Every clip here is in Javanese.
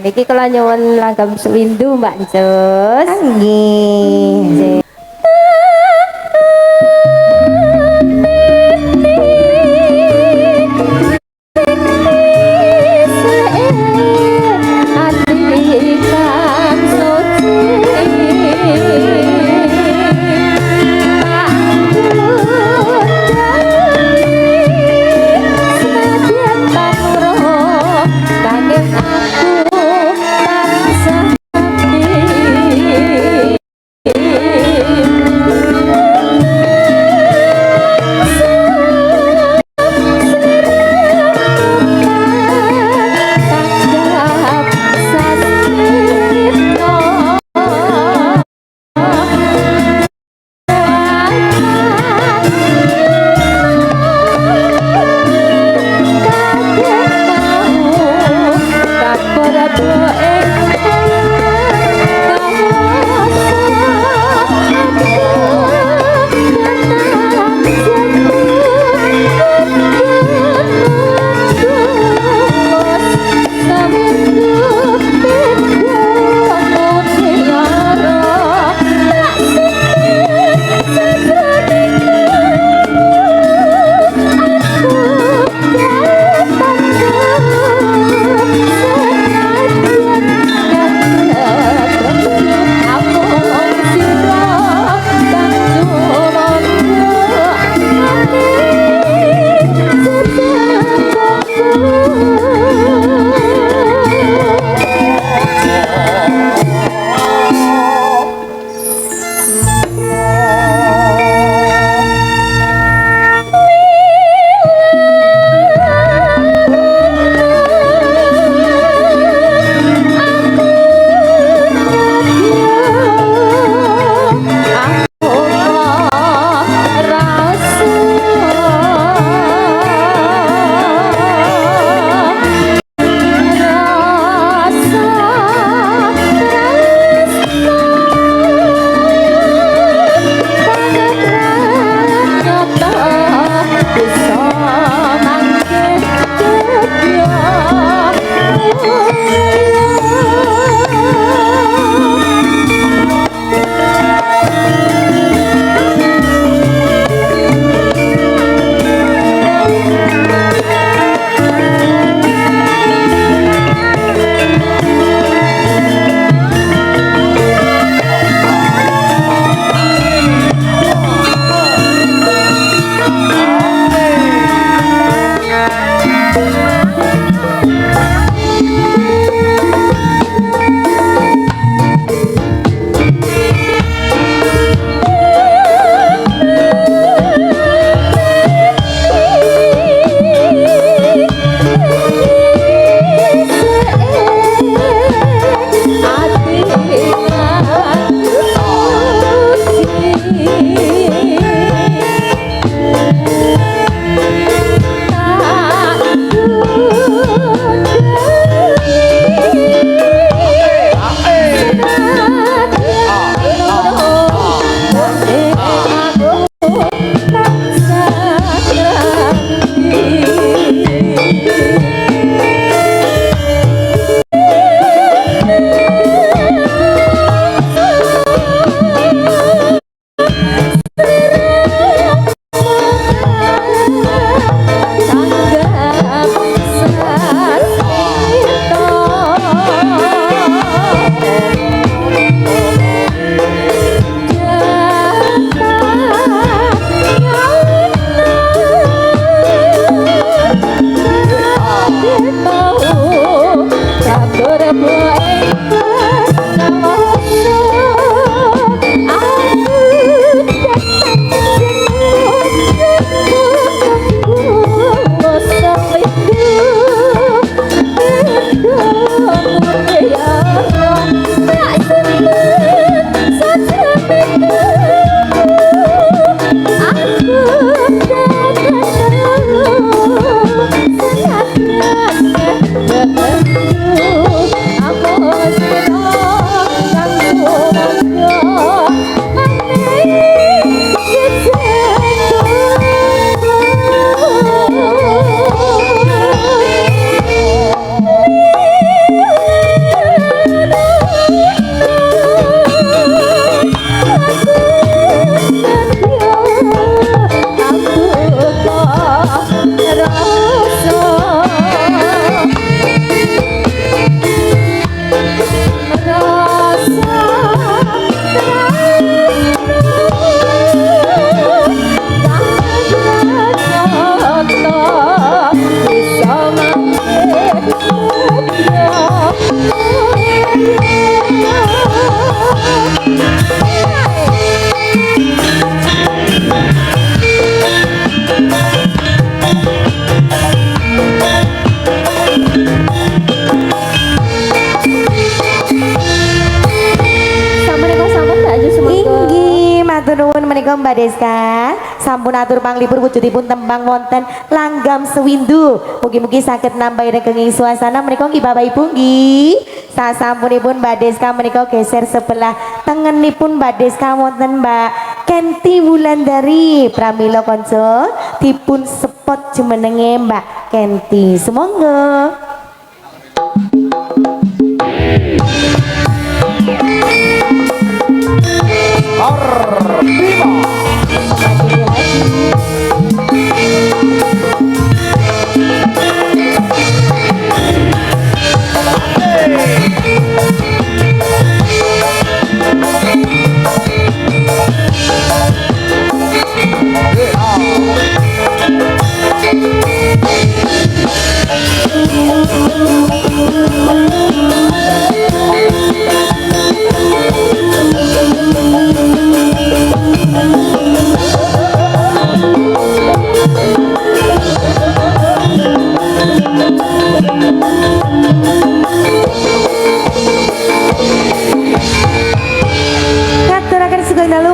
Niki kula nyuwun langgam windu Mbak Njus. Nggih. Aku Matur nuwun menika Mbak Deska. Sampun atur panglipur wujudipun tembang wonten Langgam Sewindu. Mugi-mugi saged nambahi regenging suasana menika nggih Bapak Ibu nggih. Sasampunipun Mbak Deska menika geser sebelah tengenipun Mbak Deska wonten Mbak Kenti Wulandari. Pramila kanca dipun sepot jumenenge Mbak Kenti. Sumangga.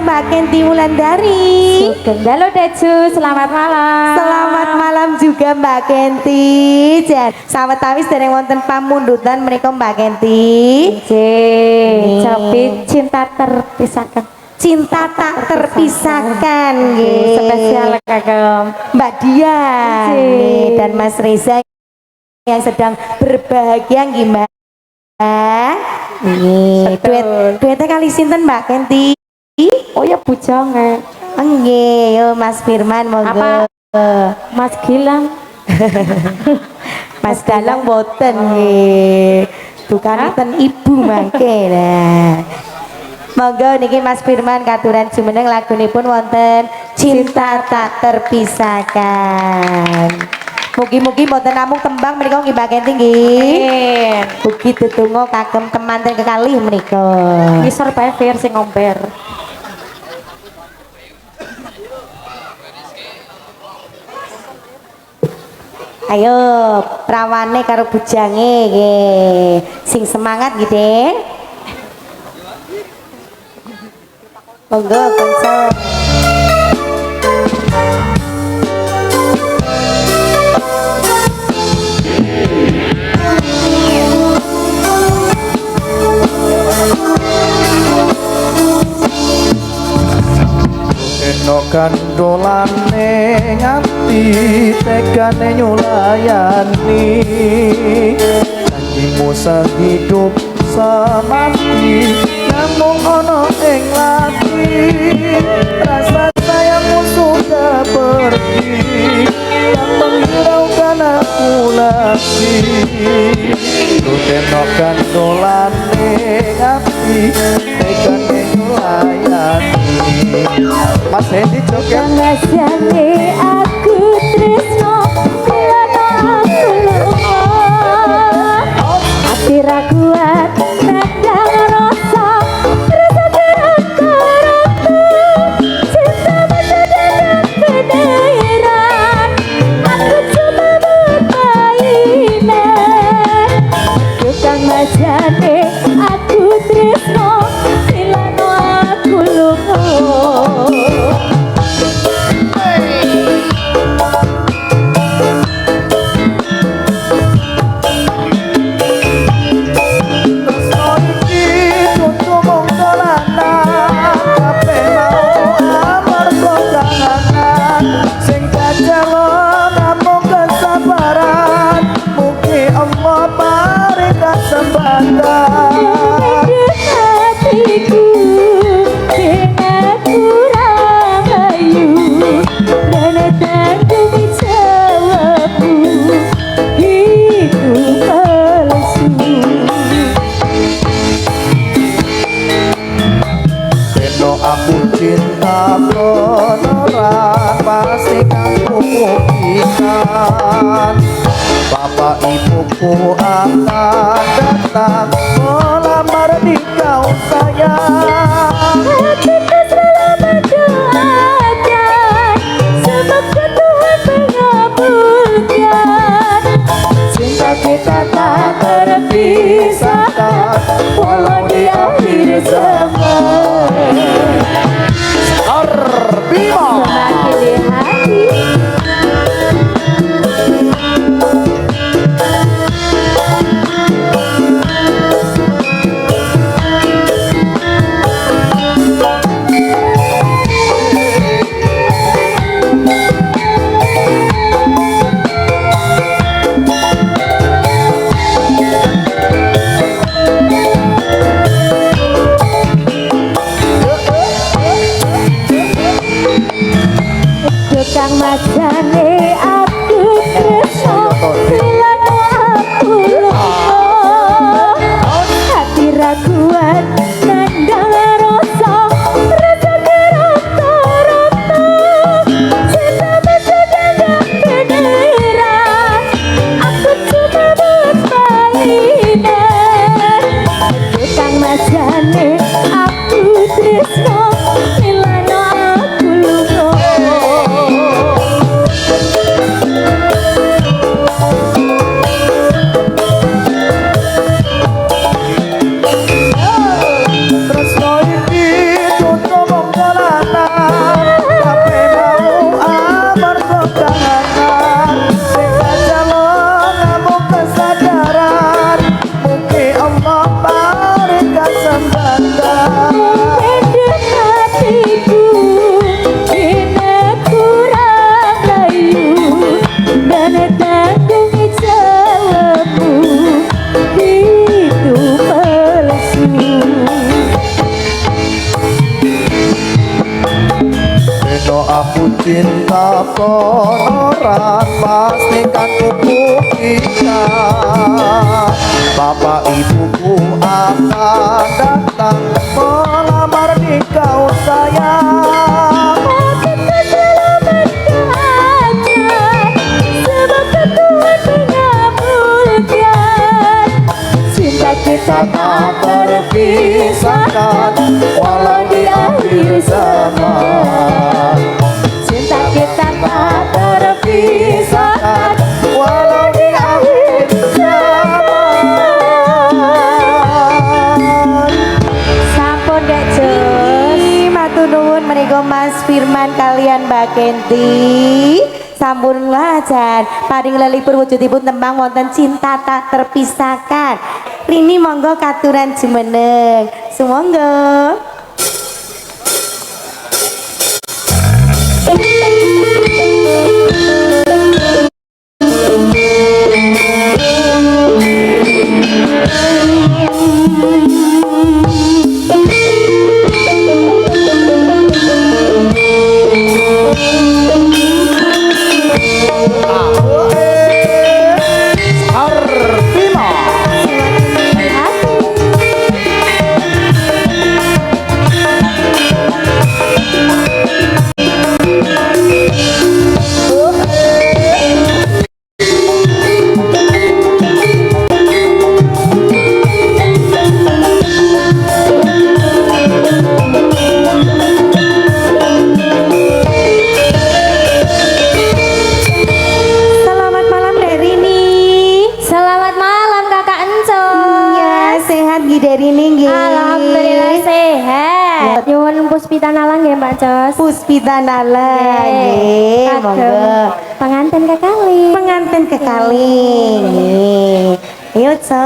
Mbak Kenti Wulandari. Sugeng dalu Deju, selamat malam. Selamat malam juga Mbak Kenti. Jan, sawetawis dereng wonten pamundutan menika Mbak Kenti. Nggih, Cobi cinta terpisahkan. Cinta tak terpisahkan nggih. Spesial kagem Mbak Dian dan Mas Reza yang sedang berbahagia nggih Mbak. Nggih, duetnya kali sinten Mbak Kenti? Oh ya bujange. Nggih, yo Mas Firman monggo. Apa? Mas Gilang. Mas Dalang boten nggih. Bukanipun ibu mangke lah. Monggo niki Mas Firman katuran jumeneng lagunipun wonten Cinta Tak Terpisahkan. Mugi-mugi mboten namung tembang menika nggih Mbak Kenti nggih. Mugi tetunggo kagem temanten kekalih menika. Ngisor bae versi ngomber. Ayo prawane karo bujange nggih. Sing semangat gitu deh. Monggo kanca. Eno kandolane nganti tegane nyulayani janjimu sehidup semati namun ono ing lati rasa sayangmu sudah pergi yang menghiraukan aku lagi eno kandolane nganti tegane nyulayani Mas Hendy Joget Ngasane aku tresno kelana aku lupa hati ra kuat nandang rasa rasa terangku cinta masa dan kedaeran aku cuma berpainan tukang majane aku tresno kelana aku lupa aku cinta beneran pasti kamu buktikan Bapak ibuku akan datang melamar di kau sayang hatiku selalu mendoakan semoga Tuhan mengabulkan cinta kita tak terpisahkan walau di akhir zaman Bima Mewakili hati. Tukang majane aku tresno Milano aku loh hati ra kuat nandang rasa rasa kerata-rata cinta bersedang beneran aku cuma bermainan tukang majane aku tresno Milano aku loh Tresno iki tutup wong dolanan tapi mau amarga kangenan sing kajalon namung kesadaran mugi Allah paring kesempatan Gendeng hatiku Kena kurang layu Dan tanggung jawabmu Itu palsu Beno aku cinta orang pastikan kuku kita Bapak ibuku akan datang melamar nikah sayang Aku kesalahan keadaan Sebab Tuhan mengabulkan Cinta kita tak terpisahkan walau di akhir zaman Cinta kita tak terpisahkan walau di akhir zaman Sampun dek Jos matur nuwun menika Mas Firman kalian Mbak Kenti sampun lajar paring lelipur wujudipun tembang wonten cinta tak terpisahkan Rini monggo katuran jumeneng sumangga Bima selamat malam Dek Rini Selamat malam kakak Enco ya sehat nggih Dek Rini nggih Alhamdulillah sehat Nyuwun puspitanalang ya Mbak Jos Puspita Nala nggih monggo Pengantin kekali pengantin kekali nggih ayo co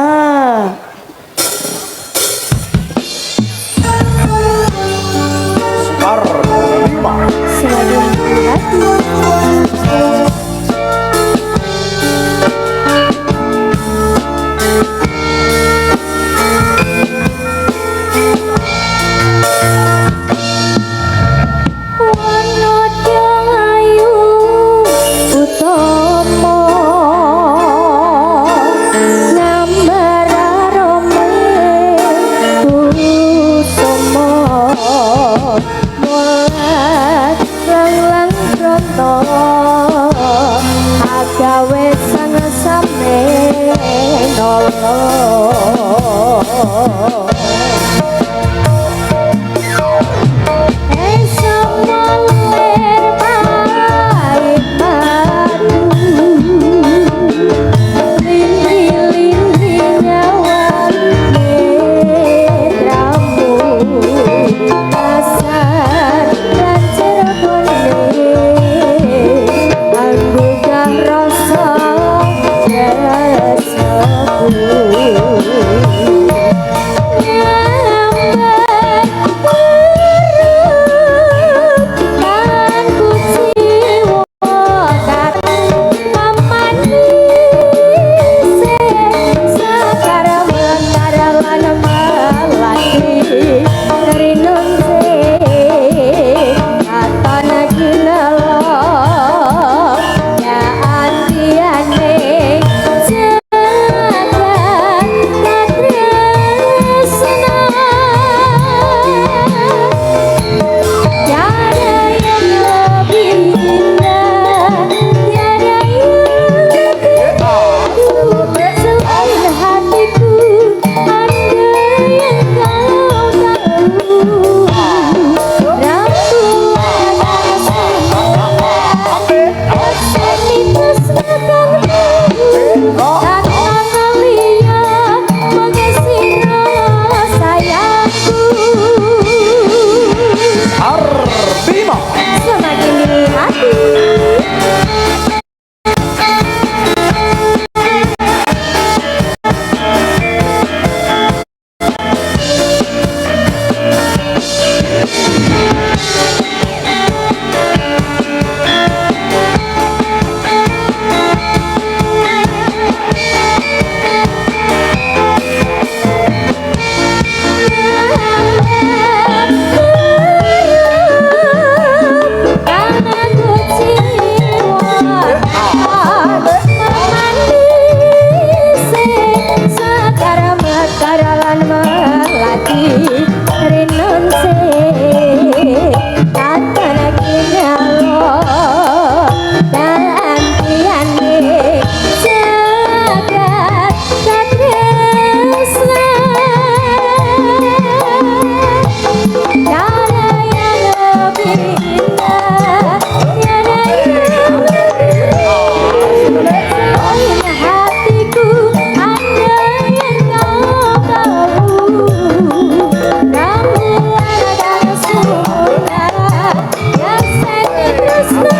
Bima Semakin hati Wanodya ayu utama ngambar arome kusuma mulat lang pronto agawe sang same nolo Asar dan Awan melati renunse Takkan kinyalo Dan tiane Jagat katresna Tiada yang lebih indah Tiada yang selain hatiku ada yang kau tahu namun ada sempurna yang saya tresna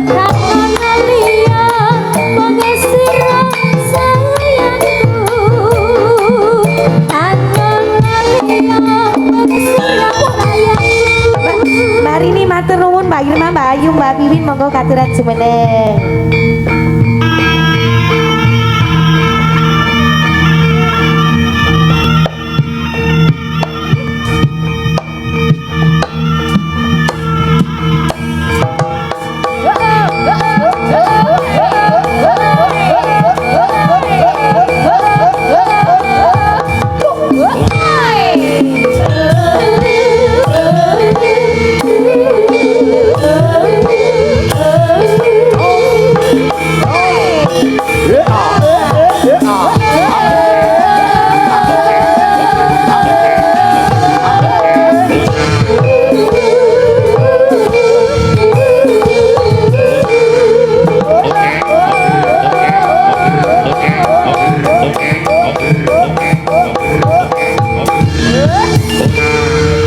tak mengalia mengesir sayangku tak mengalia mengesir sayangku. Mbak Rini matur nuwun, Mbak Irma, Mbak Ayu, Mbak Piwin monggo katuran jumeneng.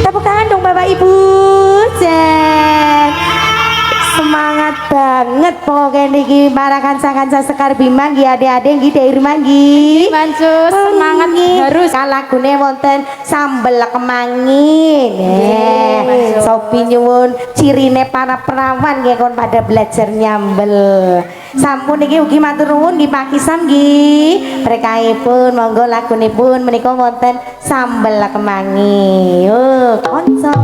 Tepuk tangan dong Bapak Ibu. Jen. Semangat banget pokoknya niki para kanca-kanca Sekar Bima nggih adik-adik nggih Dek Irma nggih. Mancus semangat harus lagune wonten sambel kemangi. Nggih. Sopi nyuwun cirine para perawan nggih kon pada belajar nyambel. Sampun niki ugi matur nuwun nggih Pak Kisam nggih. Berkahipun monggo lagunipun menika wonten sambel kemangi. Yo, konco.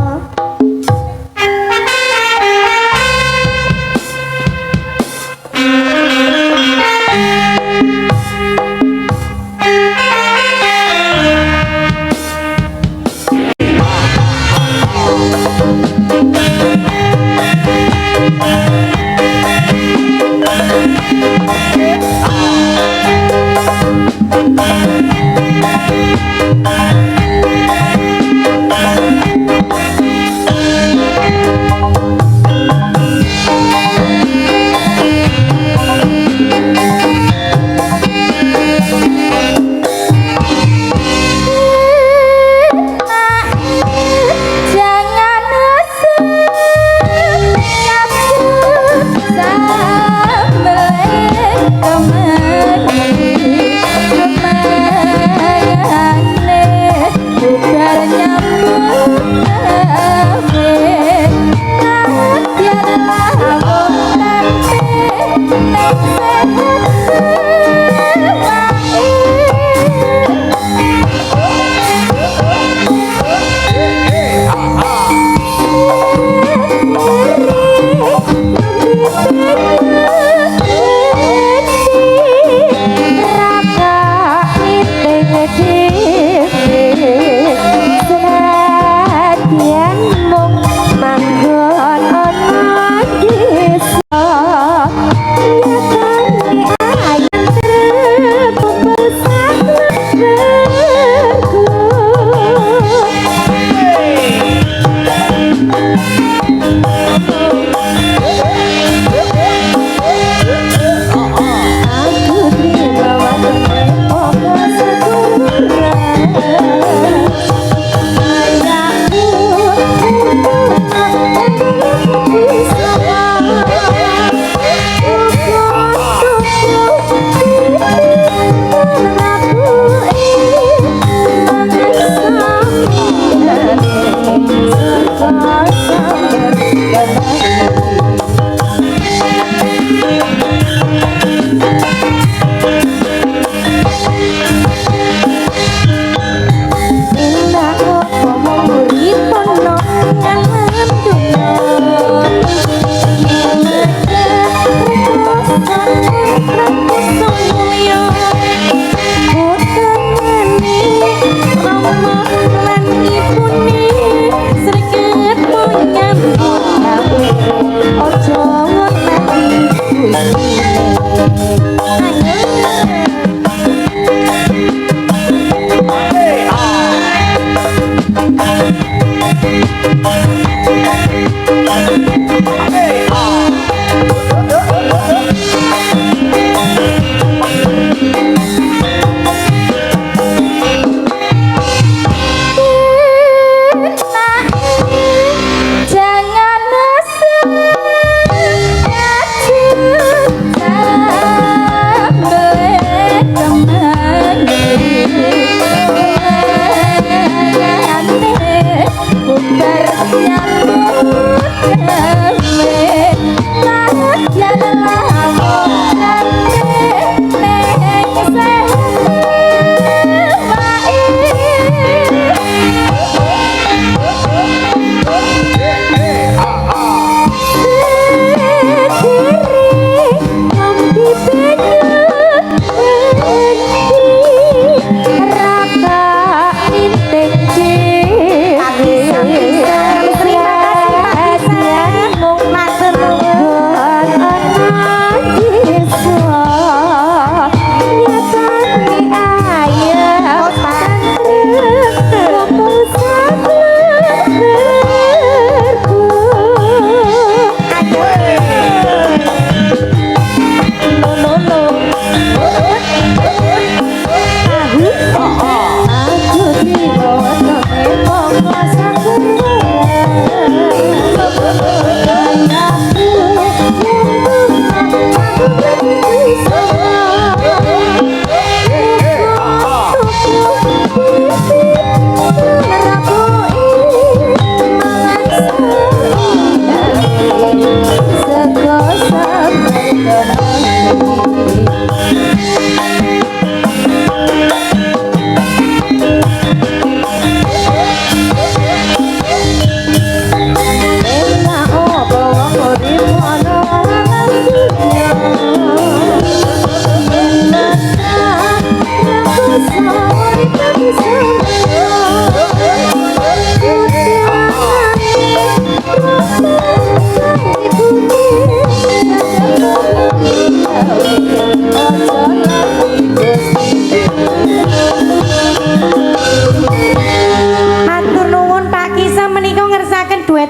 Aku terima waktu, oh,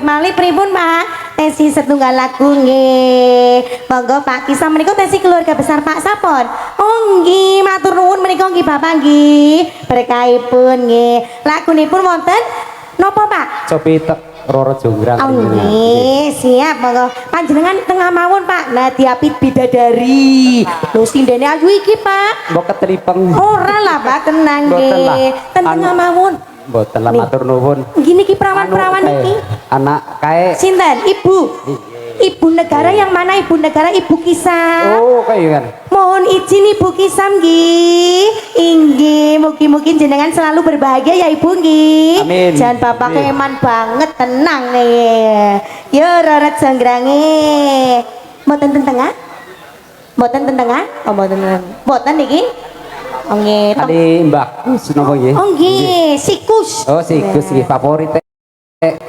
malih pripun Pak? Tesi setunggal lagu nggih. Monggo Pak Kisah menika tesi keluarga besar Pak Sapon. Oh nggih, matur nuwun menika nggih Bapak nggih. Berkahipun nggih. Lagunipun wonten napa Pak? Copitek Roro Jonggrang. Oh nggih, siap monggo. Panjenengan tengah mawon Pak. Nadiapit bidadari. Lho sindene ayu iki Pak. Mbok ketripeng. Ora lah Pak, tenang nggih. Ten tengah mawon. Mboten lah matur nuwun. Gini ki perawan-perawan iki. Anak kae sinten? Ibu. Ibu negara yang mana Ibu negara? Ibu Kisah. Oh, kayak kan. Mohon izin Ibu Kisah nggih. Inggih, mugi-mugi jenengan selalu berbahagia ya Ibu nggih. Amin. Jangan Bapak keman banget, tenang nih. Yo Roro Jonggrang. Mboten ten tengah? Mboten ten tengah? Oh, mboten. Mboten niki? Oh nggih. Kali Mbah Kus napa nggih? Oh nggih, sikus. Oh, sikus nggih favorit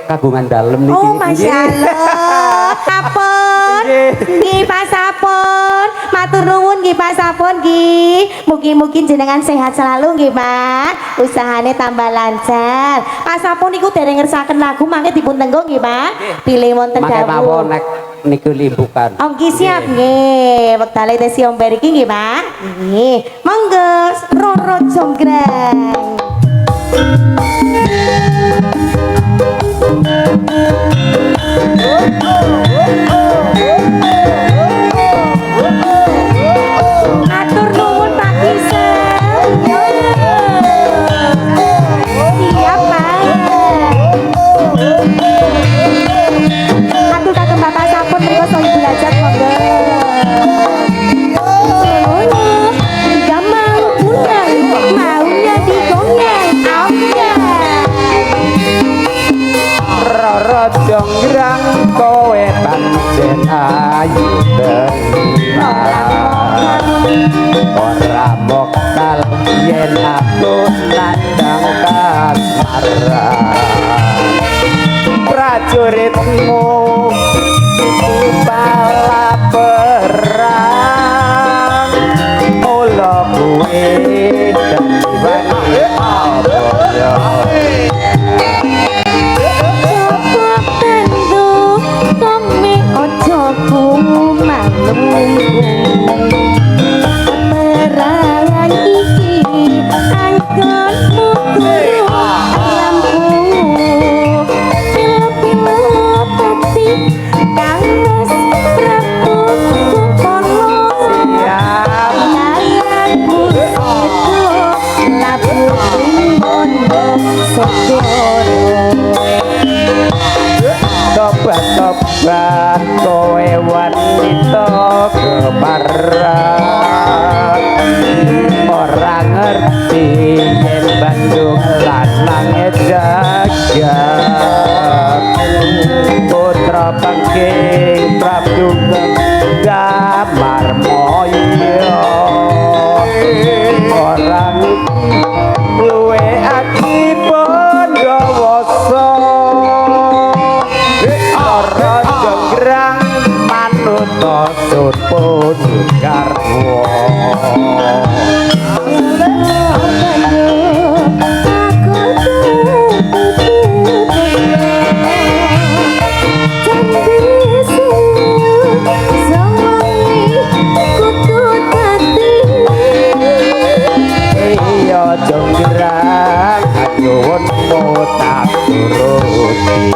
kagungan dalem niki. Oh, Masya Allah. Sapon. Nggih Pak Sapon. Matur nuwun nggih Pak Sapon nggih. Mugi-mugi jenengan sehat selalu nggih Pak. Usahane tambah lancar. Pak Sapon niku dereng ngersaken lagu mangke dipun tenggo nggih Pak. Pilih wonten Mangke dawuh. mawon nek niku limbukan. Oh nggih siap nggih. Wektale tesi omber iki nggih Pak. Nggih. Monggo Roro Jonggrang. Atur nuwun Pak Kisah. Siap Pak. Atur kagem Bapak Sapon mriku so Ibu Hajat monggo. Enggak mau pulang, maunya digoyang. Roro Jonggrang kowe pancen ayu tenan. Ora mokal yen aku nandang kasmaran. Prajuritmu bala perang. Mula kuwe dadi abaya. Perangan iki angkon mukul lampu pilo-pilo pati kangmas prabu kupono nayan musiku labu bondo segoro Tobat-tobat kowe wanita keparat. Ora ngerti yen Bandung lanange jagat. Putra pangking Prabu Damar Moyo. Orang luwe aki Bondowoso. Roro Jonggrang manuta surpun garwa. Iya Jonggrang nyuwun tak turuti.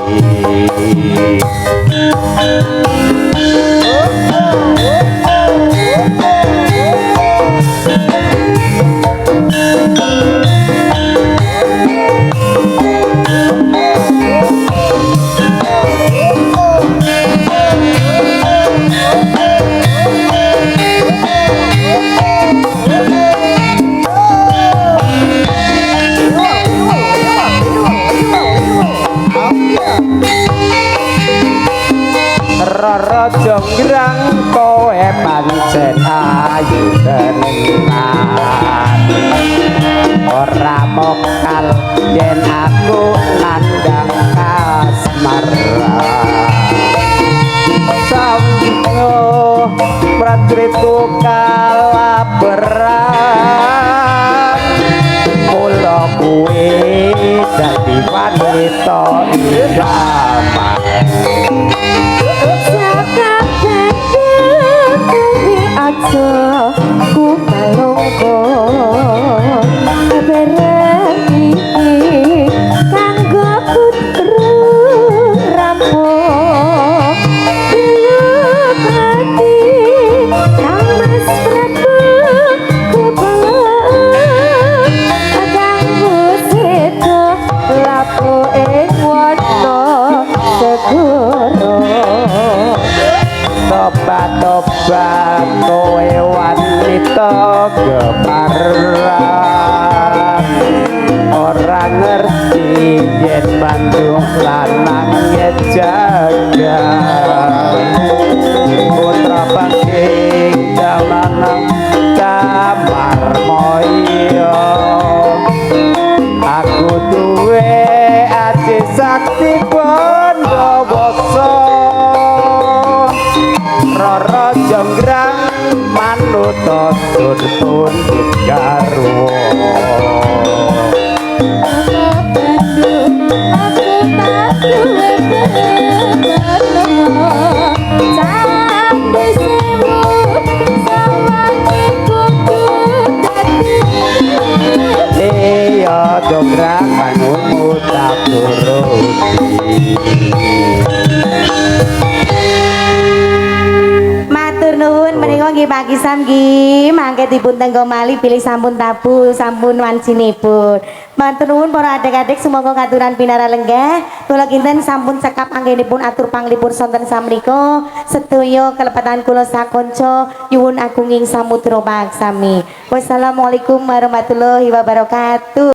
jonggrang kowe pancen ayu tenan ora mokal yen aku nandang kasmaran samyo prajuritku kalaperan mula kuwi dadi wanita idaman aja ku kalongko bareng iki kanggo putra rampung hati kang mas prabu kebalan kanggo sedo lapo ing wana segoro tobat-tobat kowe wanita gemaran ora ngerti yen bantu lanang jaga putra bangking jalanan kamar moyo aku duwe ati sakti Bondowoso Roro jonggrang manut tun garwo iya jonggrang manutmu tak turuti nuwun menika nggih Pak Kisam nggih mangke dipun tenggo malih bilih sampun tabu sampun wancinipun. Matur nuwun para adik-adik sumangga katuran pinara lenggah kula kinten sampun cekap anggenipun atur panglipur sonten samriko sedaya kelepatan kula sakonco nyuwun agunging samudra paksami. Wassalamualaikum warahmatullahi wabarakatuh.